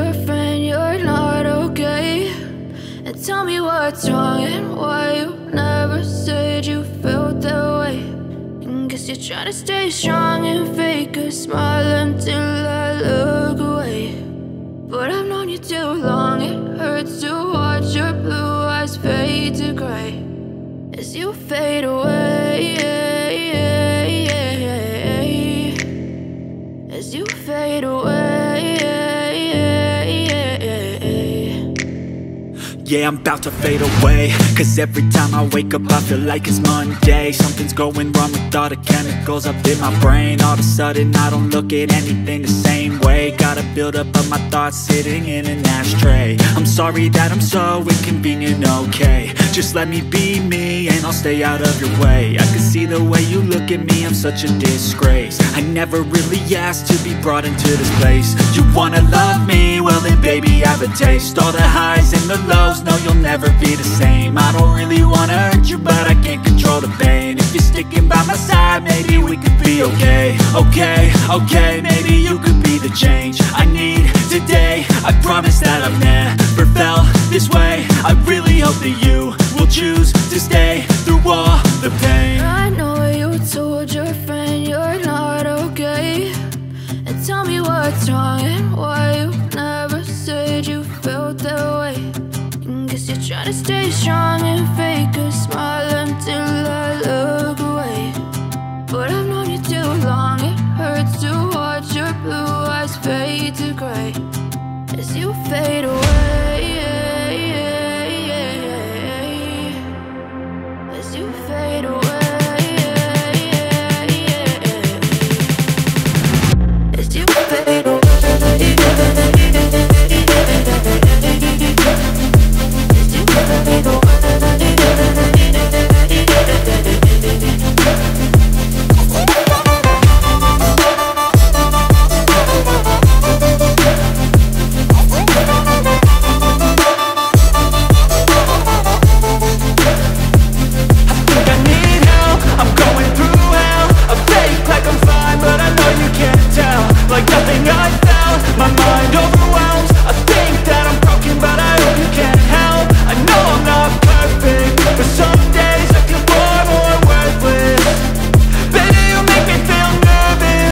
your friend you're not okay, and tell me what's wrong and why you never said you felt that way. And guess you're trying to stay strong and fake a smile until I look away. But I've known you too long, it hurts to watch your blue eyes fade to gray as you fade away, as you fade away. Yeah, I'm about to fade away, cause every time I wake up I feel like it's Monday. Something's going wrong with all the chemicals up in my brain. All of a sudden I don't look at anything the same way. Got a buildup of my thoughts sitting in an ashtray. I'm sorry that I'm so inconvenient, okay. Just let me be me and I'll stay out of your way. I can see the way you look at me, I'm such a disgrace. I never really asked to be brought into this place. You wanna love me? Well then baby I have a taste. All the highs and the lows, no you'll never be the same. I don't really wanna hurt you but I can't control the pain. If you're sticking by my side maybe we could be okay. Okay, maybe you could be the change I need today. I promise that I've never felt this way. I really hope that you will choose to stay through all the pain. I know you told your friend you're not okay, and tell me what's wrong and why you never said you felt that way. And guess you're trying to stay strong and fake a smile until I look away. But I've known you too long, it hurts to watch your blue eyes fade to gray as you fade away.